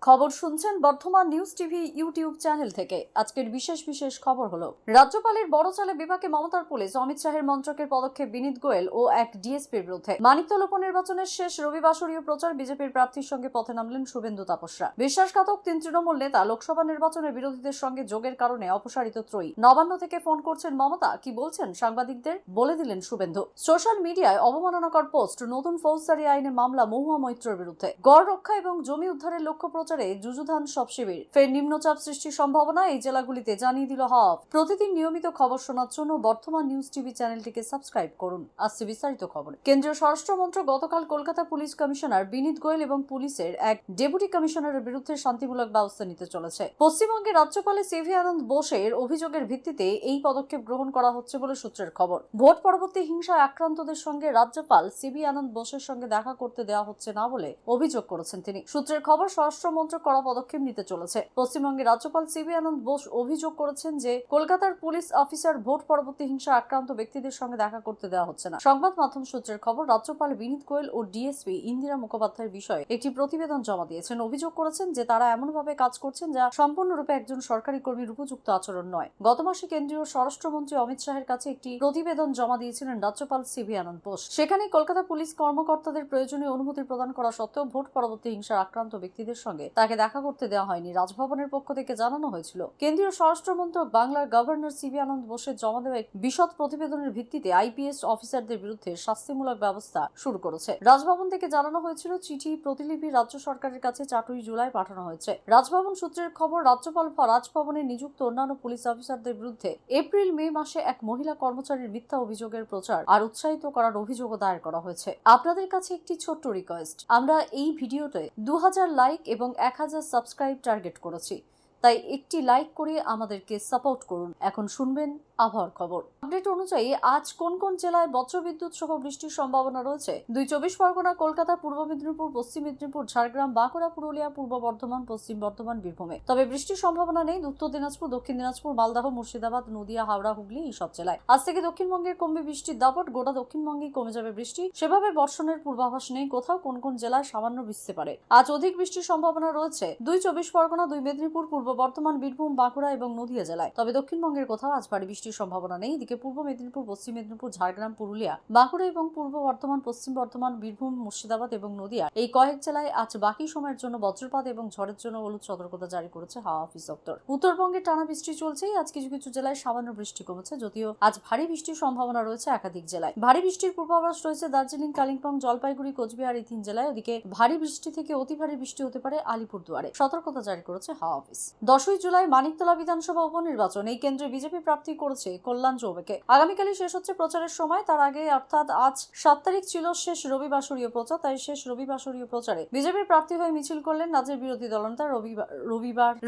খবর শুনছেন Bardhaman news TV YouTube channel থেকে। আজকের বিশেষ খবর হলো, রাজ্যপালের বড় চালে বিপাকে মমতার পুলিশ, অমিত শাহের মন্ত্রকের পদক্ষেপ বিনীত গোয়েল ও এক ডিএসপির বিরুদ্ধে। মানিকতলা উপনির্বাচনের শেষ রবিবাসরীয় প্রচার, বিজেপির প্রার্থীর সঙ্গে পথে নামলেন শুভেন্দু তাপসরা। বিশ্বাসঘাতক 3 তৃণমূল নেতা লোকসভা নির্বাচনের বিরোধীদের সঙ্গে যোগের কারণে অপসারিত ত্রয়ী। নবান্ন থেকে ফোন করছেন মমতা, কি বলছেন সাংবাদিকদের বলে দিলেন শুভেন্দু। সোশ্যাল মিডিয়ায় অবমাননাকর পোস্ট, নতুন ফৌজদারি আইনে মামলা মহুয়া মৈত্রের বিরুদ্ধে। গড় রক্ষা এবং জমি উদ্ধারের লক্ষ্য প্রচারে যুযুধান সব শিবির। ফের নিম্নচাপ সৃষ্টির সম্ভাবনা এই জেলাগুলিতে, জানিয়ে দিল হাওয়া। প্রতিদিন নিয়মিত খবর শোনার জন্য বর্তমান নিউজ টিভি চ্যানেলটিকে সাবস্ক্রাইব করুন। আসছে বিস্তারিত খবর। কেন্দ্রীয় স্বরাষ্ট্রমন্ত্রক গতকাল কলকাতা পুলিশ কমিশনার বিনীত গোয়েল এবং পুলিশের এক ডেপুটি কমিশনারের বিরুদ্ধে শান্তিমূলক ব্যবস্থা নিতে চলেছে। পশ্চিমবঙ্গের রাজ্যপালের সিভি আনন্দ বোসের অভিযোগের ভিত্তিতে এই পদক্ষেপ গ্রহণ করা হচ্ছে বলে সূত্রের খবর। ভোট পরবর্তী হিংসায় আক্রান্তদের সঙ্গে রাজ্যপাল সিভি আনন্দ বোসের সঙ্গে দেখা করতে দেওয়া হচ্ছে না বলে অভিযোগ করেছেন তিনি। সূত্রের খবর, স্বরাষ্ট্রমন্ত্রক কড়া পদক্ষেপ নিতে চলেছে। পশ্চিমবঙ্গের রাজ্যপাল সিভি আনন্দ বোস অভিযোগ করেছেন যে কলকাতার পুলিশ অফিসার ভোট পরবর্তী হিংসায় আক্রান্ত ব্যক্তিদের সঙ্গে দেখা করতে দেওয়া হচ্ছে না। সংবাদ মাধ্যম সূত্রের খবর, রাজ্যপাল বিনীত গোয়েল ও ডিএসপি ইন্দিরা মুখোপাধ্যায়ের বিষয়ে একটি প্রতিবেদন জমা দিয়েছেন। অভিযোগ করেছেন যে তারা এমনভাবে কাজ করছেন যা সম্পূর্ণরূপে একজন সরকারি কর্মীর উপযুক্ত আচরণ নয়। গত মাসে কেন্দ্রীয় স্বরাষ্ট্রমন্ত্রী অমিত শাহের কাছে একটি প্রতিবেদন জমা দিয়েছিলেন রাজ্যপাল সিভি আনন্দ বোস। সেখানে কলকাতা পুলিশ কর্মকর্তাদের প্রয়োজনীয় অনুমতি প্রদান করা সত্ত্বেও ভোট পরবর্তী হিংসার আক্রান্ত ব্যক্তিদের সঙ্গে তাকে দেখা করতে দেওয়া হয়নি। রাজভবনের পক্ষ থেকে জানানো হয়েছিল, কেন্দ্রীয় স্বরাষ্ট্রমন্ত্রক বাংলার গভর্নর সিভি আনন্দ বোসের জমা দেওয়া বিশদ প্রতিবেদনের ভিত্তিতে আইপিএস অফিসারদের বিরুদ্ধে শাস্তিমূলক ব্যবস্থা শুরু করেছে। রাজভবন থেকে জানানো হয়েছিল, চিঠি প্রতিলিপি রাজ্য সরকারের কাছে 4 জুলাই পাঠানো হয়েছে। রাজভবন সূত্রের খবর, রাজ্যপাল রাজভবনে নিযুক্ত অন্যান্য পুলিশ অফিসারদের বিরুদ্ধে এপ্রিল-মে মাসে এক মহিলা কর্মচারীর মিথ্যা অভিযোগের প্রচার আর উৎসাহিত করার অভিযোগও দায়ের করা হয়েছে। আপনাদের কাছে একটি ছোট্ট রিকোয়েস্ট, আমরা এই ভিডিওতে 2000 লাইক এবং 1000 সাবস্ক্রাইব টার্গেট করেছি, তাই একটি লাইক করে আমাদেরকে সাপোর্ট করুন। এখন শুনবেন আবহাওয়ার খবর। আপডেট অনুযায়ী আজ কোন কোন জেলায় বজ্রবিদ্যুৎ সহ বৃষ্টির সম্ভাবনা রয়েছে? 24 পরগনা, কলকাতা, পূর্ব মেদিনীপুর, পশ্চিম মেদিনীপুর, ঝাড়গ্রাম, বাঁকুড়া, পুরুলিয়া, পূর্ব বর্ধমান, পশ্চিম বর্ধমান, বীরভূমে। তবে বৃষ্টির সম্ভাবনা নেই উত্তর দিনাজপুর, দক্ষিণ দিনাজপুর, মালদহ, মুর্শিদাবাদ, নদিয়া, হাওড়া, হুগলি এই সব জেলায়। আজ থেকে দক্ষিণবঙ্গের কমবে বৃষ্টির দাপট। গোটা দক্ষিণবঙ্গেই কমে যাবে বৃষ্টি। সেভাবে বর্ষণের পূর্বাভাস নেই কোথাও। কোন কোন জেলায় সামান্য ভিজতে পারে। আজ অধিক বৃষ্টির সম্ভাবনা রয়েছে 24 পরগনা, 2 মেদিনীপুর, পূর্ব বর্ধমান, বীরভূম, বাঁকুড়া এবং নদিয়া জেলায়। তবে দক্ষিণবঙ্গের কোথাও আজ ভারী বৃষ্টির সম্ভাবনা নেই। এদিকে পূর্ব মেদিনীপুর, পশ্চিম মেদিনীপুর, ঝাড়গ্রাম, পুরুলিয়া, বাঁকুড়া এবং পূর্ব বর্ধমান, পশ্চিম বর্ধমান, বীরভূম, মুর্শিদাবাদ এবং নদিয়া এই কয়েক জেলায় আজ বাকি সময়ের জন্য বজ্রপাত এবং ঝড়ের জন্য হলুদ সতর্কতা জারি করেছে হাওয়া অফিস দপ্তর। উত্তরবঙ্গে টানা বৃষ্টি চলছেই। আজ কিছু কিছু জেলায় সামান্য বৃষ্টি কমেছে, যদিও আজ ভারী বৃষ্টির সম্ভাবনা রয়েছে একাধিক জেলায়। ভারী বৃষ্টির পূর্বাভাস রয়েছে দার্জিলিং, কালিম্পং, জলপাইগুড়ি, কোচবিহার এই 3 জেলায়। ওদিকে ভারী বৃষ্টি থেকে অতি ভারী বৃষ্টি হতে পারে আলিপুরদুয়ারে। সতর্কতা জারি করেছে হাওয়া অফিস। 10 জুলাই মানিকতলা বিধানসভা উপনির্বাচন। এই কেন্দ্রে বিজেপি প্রার্থী করেছে কল্যাণ চৌবেকে। আগামীকালই শেষ হচ্ছে প্রচারের সময়। তার আগে অর্থাৎ আজ 7 তারিখ ছিল শেষ রবিবাসরীয় প্রচার। তাই শেষ রবিবাসরীয় প্রচারে বিজেপির প্রার্থী হয়ে মিছিল করলেন রাজ্যের বিরোধী দলনেতা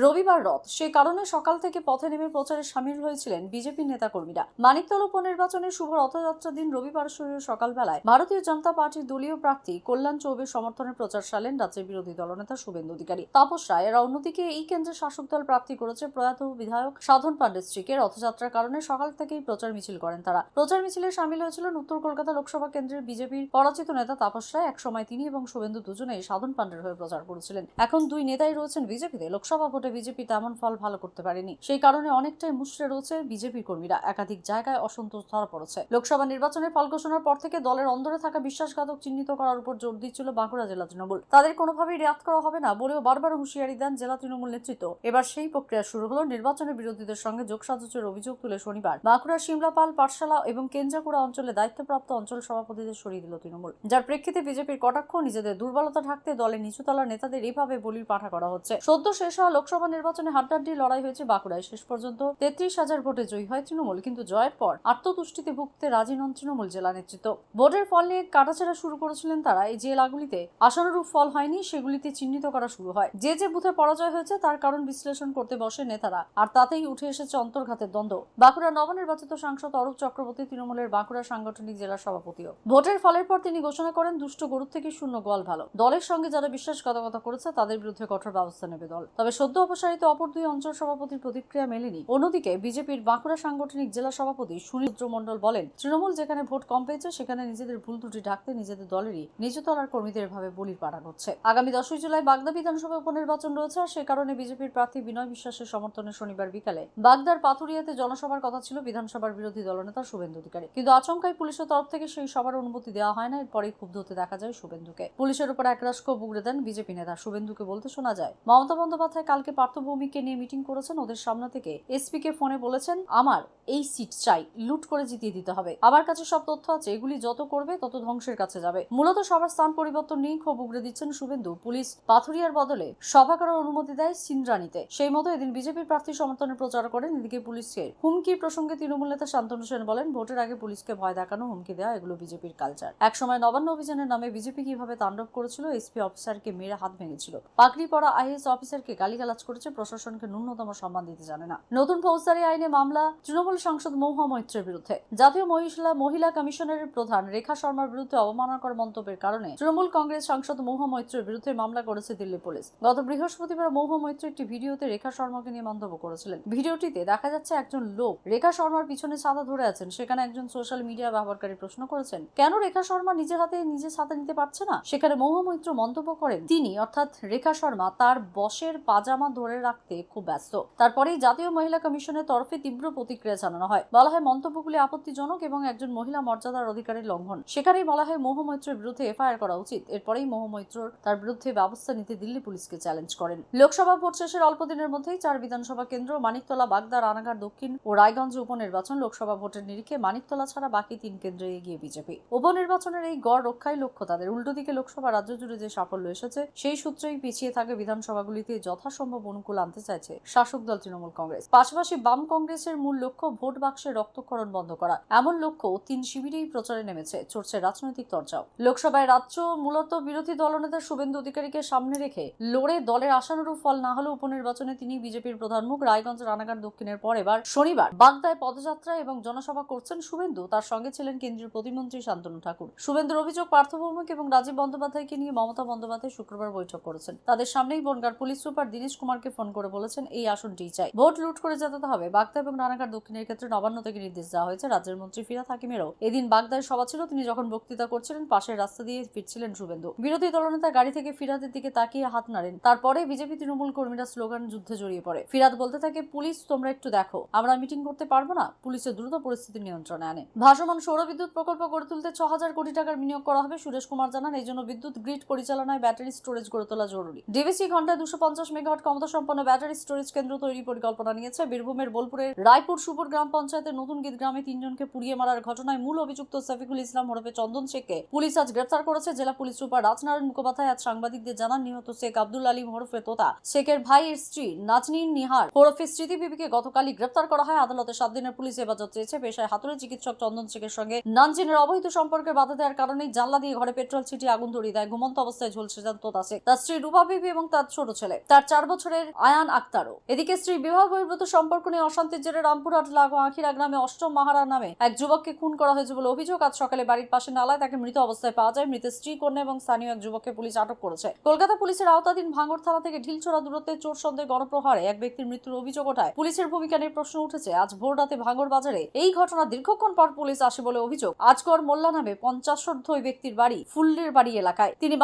রবিবার রথ। সে কারণে সকাল থেকে পথে নেমে প্রচারে সামিল হয়েছিলেন বিজেপির নেতাকর্মীরা। মানিকতলা উপনির্বাচনের শুভ রথযাত্রা দিন রবিবাসরীয় সকালবেলায় ভারতীয় জনতা পার্টির দলীয় প্রার্থী কল্যাণ চৌবের সমর্থনে প্রচার সারলেন রাজ্যের বিরোধী দলনেতা শুভেন্দু অধিকারী, তাপস রায়। এরা অন্যদিকে এই কেন্দ্রের শাসক দল প্রার্থী করেছে প্রয়াত বিধায়ক সাধন পাণ্ডের স্ত্রীকে। রথযাত্রার কারণে সকাল থেকেই প্রচার মিছিল করেন তারা। প্রচার মিছিলে সামিল হয়েছিলেন উত্তর কলকাতা লোকসভা কেন্দ্রের বিজেপির পরাজিত নেতা তাপস রায়। এক সময় তিনি এবং শুভেন্দু দুজনেই সাধন পাণ্ডের হয়ে প্রচার করেছিলেন। এখন দুই নেতাই রয়েছেন বিজেপিতে। লোকসভা ভোটে বিজেপি তেমন ফল ভালো করতে পারেনি, সেই কারণে অনেকটাই মুচড়ে রয়েছে বিজেপি কর্মীরা। একাধিক জায়গায় অসন্তোষ ধরা পড়েছে। লোকসভা নির্বাচনের ফল ঘোষণার পর থেকে দলের অন্দরে থাকা বিশ্বাসঘাতক চিহ্নিত করার উপর জোর দিচ্ছিল বাঁকুড়া জেলা তৃণমূল। তাদের কোনোভাবেই রেয়াত করা হবে না বলেও বারবার হুঁশিয়ারি দেন জেলা তৃণমূল নেতৃত্ব। এবার সেই প্রক্রিয়া শুরু হলো। নির্বাচনের বিরোধীদের সঙ্গে যোগসাজশের অভিযোগ তুলে শনিবার বাঁকুড়ার সিমলাপাল, পাঠশালা এবং কেঞ্জাকুড়া অঞ্চলে দায়িত্বপ্রাপ্ত অঞ্চল সভাপতিদের সরিয়ে দিল তৃণমূল। যার প্রেক্ষিতে বিজেপির কটাক্ষ, নিজেদের দুর্বলতা ঢাকতে দলের নিচুতলার নেতাদের এভাবে বলির পাঠা করা হচ্ছে। সদ্য শেষ হওয়া লোকসভা নির্বাচনে হাড্ডাহাড্ডি লড়াই হয়েছে বাঁকুড়ায়। শেষ পর্যন্ত 33,000 ভোটে জয়ী হয় তৃণমূল। কিন্তু জয়ের পর আত্মতুষ্টিতে ভুগতে রাজি নন তৃণমূল জেলা নেতৃত্ব। ভোটের ফল নিয়ে কাটাছেড়া শুরু করেছিলেন তারা। এই জেলাগুলিতে আশানুরূপ ফল হয়নি, সেগুলিতে চিহ্নিত করা শুরু হয়। যে বুথে পরাজয় হয়েছে তার কারণ বিশ্লেষণ করতে বসে নেতারা, আর তাতেই উঠে এসেছে অন্তর্ঘাতের দ্বন্দ্ব। বাঁকুড়া নবনির্বাচিত সাংসদ অরূপ চক্রবর্তী তৃণমূলের বাঁকুড়া সাংগঠনিক জেলা সভাপতিও। ভোটের ফলের পর তিনি ঘোষণা করেন, দুষ্ট গরুর থেকে শূন্য গোয়াল ভালো। দলের সঙ্গে যারা বিশ্বাসঘাতকতা করেছে তাদের বিরুদ্ধে কঠোর ব্যবস্থা নেবে দল। তবে সদ্য অপসারিত অপর দুই অঞ্চল সভাপতির প্রতিক্রিয়া মেলেনি। অন্যদিকে বিজেপির বাঁকুড়া সাংগঠনিক জেলা সভাপতি সুনীল রুদ্রমণ্ডল বলেন, তৃণমূল যেখানে ভোট কম পেয়েছে সেখানে নিজেদের ভুল ত্রুটি ঢাকতে নিজেদের দলেরই নিচুতলার কর্মীদের ভাবে বলির পাঠা হচ্ছে। আগামী 10 জুলাই বাগদা বিধানসভা উপনির্বাচন রয়েছে, আর সে কারণে বিজেপির প্রার্থী বিনয় বিশ্বাসের সমর্থনে শনিবার বিকালে বাগদার পাথুরিয়াতে জনসভার কথা ছিল বিধানসভার বিরোধী দলনেতা শুভেন্দু অধিকারী। কিন্তু আচমকাই পুলিশের তরফ থেকে সেই সভার অনুমতি দেওয়া হয় না। এরপরেই ক্ষুব্ধ হতে দেখা যায় শুভেন্দুকে। পুলিশের উপর একরাশ ক্ষোভ উগড়ে দেন বিজেপি নেতা। শুভেন্দুকে বলতে শোনা যায়, মমতা বন্দ্যোপাধ্যায় কালকে পার্থভৌমিককে নিয়ে মিটিং করেছেন, ওদের সামনে থেকে এসপি কে ফোনে বলেছেন আমার এই সিট চাই, লুট করে জিতিয়ে দিতে হবে। আমার কাছে সব তথ্য আছে, এগুলি যত করবে তত ধ্বংসের কাছে যাবে। মূলত সবার স্থান পরিবর্তন নিয়ে ক্ষোভ উগড়ে দিচ্ছেন শুভেন্দু। পুলিশ পাথুরিয়ার বদলে সভা করার অনুমতি দেয় সিন্দ্রানীতে। সেই মতো এদিন বিজেপির প্রার্থী সমর্থনে প্রচার করেন। এদিকে পুলিশের হুমকির প্রসঙ্গে তৃণমূল নেতা শান্তনু সেন বলেন, ভোটের আগে পুলিশকে ভয় দেখানো, হুমকি দেওয়া এগুলো বিজেপির কালচার। একসময় নবান্ন অভিযানের নামে বিজেপি কিভাবে তাণ্ডব করেছিল, এসপি অফিসারকে মেরে হাত ভেঙেছিল, পাগড়ি পরা আইএএস অফিসারকে গালিগালাজ করেছে, প্রশাসনকে ন্যূনতম সম্মান দিতে জানে না। নতুন ফৌজদারি আইনে মামলা তৃণমূল সাংসদ মহুয়া মৈত্রের বিরুদ্ধে। জাতীয় মহিলা কমিশনের প্রধান রেখা শর্মার বিরুদ্ধে অবমাননাকর মন্তব্যের কারণে তৃণমূল কংগ্রেস সাংসদ মহুয়া মৈত্রের বিরুদ্ধে মামলা করেছে দিল্লি পুলিশ। গত বৃহস্পতিবার মহুয়া মৈত্র একটি ভিডিওতে রেখা শর্মাকে নিয়ে মন্তব্য করেছিলেন। ভিডিওটিতে দেখা যাচ্ছে একজন লোক রেখা শর্মার পিছনে ছাতা ধরে আছেন। সেখানে একজন সোশ্যাল মিডিয়া ব্যবহারকারী প্রশ্ন করেছেন, কেন রেখা শর্মা নিজের হাতে নিজে ছাতা নিতে পারছে না। সেখানে মহুয়া মৈত্র মন্তব্য করেন, তিনি অর্থাৎ রেখা শর্মা তার বসের পাজামা ধরে রাখতে খুব ব্যস্ত। তারপরেই জাতীয় মহিলা কমিশনের তরফে তীব্র প্রতিক্রিয়া জানানো হয়। বলা হয় মন্তব্যগুলি আপত্তিজনক এবং একজন মহিলা মর্যাদার অধিকারের লঙ্ঘন। সেখানেই বলা হয় মহুয়া মৈত্রের বিরুদ্ধে এফআইআর করা উচিত। এরপরেই মহুয়া মৈত্র তার বিরুদ্ধে ব্যবস্থা নিতে দিল্লি পুলিশকে চ্যালেঞ্জ করেন। লোকসভা ভোট শেষের অল্প দিনের মধ্যেই 4 বিধানসভা কেন্দ্র মানিকতলা, বাগদা, রানাঘাট দক্ষিণ ও রায়গঞ্জ উপনির্বাচন। লোকসভা ভোটের নিরিখে মানিকতলা ছাড়া বাকি 3 কেন্দ্রে এগিয়ে বিজেপি। উপনির্বাচনের এই গড় রক্ষাই লক্ষ্য তাদের। উল্টো দিকে লোকসভা রাজ্য জুড়ে যে সাফল্য এসেছে, সেই সূত্রেই পিছিয়ে থাকে বিধানসভাগুলিতে যথাসম্ভব অনুকূল আনতে চাইছে শাসক দল তৃণমূল কংগ্রেস। পাশাপাশি বাম কংগ্রেসের মূল লক্ষ্য ভোট বাক্সে রক্তক্ষরণ বন্ধ করা। এমন লক্ষ্য 3 শিবিরেই প্রচারে নেমেছে, চড়ছে রাজনৈতিক চর্চাও। লোকসভায় রাজ্য মূলত বিরোধী দলনেতা শুভেন্দু অধিকারীকে সামনে রেখে লড়ে দলের আশানুরূপ ফল না হলেও উপনির্বাচনে তিনি বিজেপির প্রধান মুখ। রায়গঞ্জ, রানাঘাট দক্ষিণের পর এবার শনিবার বাগদায় পদযাত্রা এবং জনসভা করছেন শুভেন্দু। তার সঙ্গে ছিলেন কেন্দ্রীয় প্রতিমন্ত্রী শান্তনু ঠাকুর। শুভেন্দুর অভিযোগ, পার্থভৌমিক এবং রাজীব বন্দ্যোপাধ্যায়কে নিয়ে মমতা বন্দ্যোপাধ্যায় শুক্রবার বৈঠক করেছেন। তাদের সামনেই বনগাঁর পুলিশ সুপার দীনেশ কুমারকে ফোন করে বলেছেন, এই আসনটিই চাই, ভোট লুট করে জেতাতে হবে। বাগদা এবং রানাঘাট দক্ষিণের ক্ষেত্রে নবান্ন থেকে নির্দেশ দেওয়া হয়েছে। রাজ্যের মন্ত্রী ফিরহাদ হাকিমেরও এদিন বাগদায় সভা ছিল। তিনি যখন বক্তৃতা করছিলেন, পাশের রাস্তা দিয়ে ফিরছিলেন শুভেন্দু। বিরোধী দলনেতা গাড়ি থেকে ফিরহাদের দিকে তাকিয়ে হাত নাড়েন। তারপরে বিজেপি তৃণমূল কর্মীরা স্লোগান যুদ্ধে জড়িয়ে পড়ে। ফিরহাদ বলতে থাকে, পুলিশ তোমরা একটু দেখো, আমরা মিটিং করতে পারবো না। পুলিশের দ্রুত পরিস্থিতি নিয়ন্ত্রণে আনে। ভাসমান সৌরবিদ্যুৎ প্রকল্প গড়ে তুলতে 6000 কোটি টাকার বিনিয়োগ করা হবে। সুরেশ কুমার জানান, এই জন্য বিদ্যুৎ গ্রিড পরিচালনায় ব্যাটারি স্টোরেজ গড়ে তোলা জরুরি। ডিভিসি ঘন্টায় 250 মেগাওয়াট ক্ষমতা সম্পন্ন ব্যাটারি স্টোরেজ কেন্দ্র তৈরি পরিকল্পনা নিয়েছে। বীরভূমের বোলপুরের রায়পুর সুপুর গ্রাম পঞ্চায়েতের নতুন গীত গ্রামে 3 জনকে পুড়িয়ে মারার ঘটনায় মূল অভিযুক্ত সফিকুল ইসলাম ওরফে চন্দন শেখকে পুলিশ আজ গ্রেফতার করেছে। জেলা পুলিশ সুপার রাজনারায়ণ মুখোপাধ্যায় আজ সাংবাদিকদের জানান, নিহত শেখ আব্দুল আলিম ওরফে তোতা শেখের ভাইয়ের স্ত্রী নাজনীন নিহার ওরফে স্মৃতি বিবিকে গতকালই গ্রেফতার করা হয়। আদালতে 7 দিনের পুলিশ হেফাজত চেয়েছে। পেশায় হাতুড়ে চিকিৎসক চন্দন শেখের সঙ্গে নানজিনের অবৈধ সম্পর্কে বাধা দেওয়ার কারণেই জানলা দিয়ে ঘরে পেট্রোল ছিটিয়ে আগুন ধরিয়ে দেয়। ঘুমন্ত অবস্থায় ঝলসে যান তোতা শেখ, তার স্ত্রী রূপা বিবি এবং তার ছোট ছেলে তার 4 বছরের আয়ান আক্তারও। এদিকে স্ত্রী বিবাহ বহির্ভূত সম্পর্ক নিয়ে অশান্তির জেরে রামপুরহাট লাগোয়া আখিরা গ্রামে অষ্টম মাহারা নামে এক যুবককে খুন করা হয়েছে বলে অভিযোগ। আজ সকালে বাড়ির পাশে নালায় তাকে মৃত অবস্থায় পাওয়া যায়। মৃতের স্ত্রী, কন্যা এবং স্থানীয় এক যুবককে পুলিশ আটক করেছে। কলকাতা পুলিশের আওতাধীন ভাঙড় থানা থেকে ঢিলছোড়া দূরত্বে চোর সন্দেহে গণপ্রহারে এক ব্যক্তির মৃত্যুর অভিযোগ ওঠায় পুলিশের ভূমিকা নিয়ে প্রশ্ন উঠেছে। আজ ভোর রাতে ভাঙড় বাজারে এই ঘটনা দীর্ঘক্ষণ পর পুলিশ আসে বলে অভিযোগ। আজগর মোল্লা নামে 50 ওই ব্যক্তির বাড়ি ফুল্লের বাড়ি এলাকায়। তিনি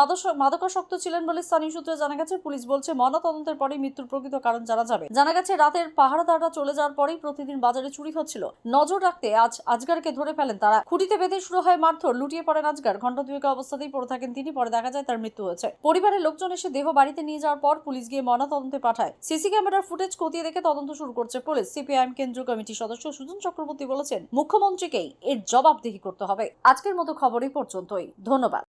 মাদকাসক্ত ছিলেন বলে স্থানীয় সূত্রে জানা গেছে। পুলিশ বলছে, ময়নাতদন্তের পরেই মৃত্যুর প্রকৃত কারণ জানা যাবে। জানা গেছে, রাতের পাহারাদাররা চলে যাওয়ার পরেই প্রতিদিন বাজারে চুরি হচ্ছিল। নজর রাখতে আজ আজগারকে ধরে ফেলেন তারা। খুঁটিতে বেঁধে শুরু হয় মারধর। লুটিয়ে পড়েন আজগার। ঘণ্টা দুয়েক অবস্থাতেই পড়ে থাকেন তিনি। পরে দেখা যায় তার মৃত্যু হয়েছে। পরিবারের লোকজন এসে দেহ বাড়িতে নিয়ে যাওয়ার পর পুলিশ গিয়ে ময়নাতদন্তে পাঠায়। সিসি ক্যামেরার ফুটেজ খতিয়ে দেখে তদন্ত শুরু করছে পুলিশ। সিপিআইএম কেন্দ্রীয় কমিটির সদস্য সুজন চক্রবর্তী বলেছেন, মুখ্যমন্ত্রীকেই এর জবাবদিহি করতে হবে। আজকের মতো খবর এই পর্যন্তই। ধন্যবাদ।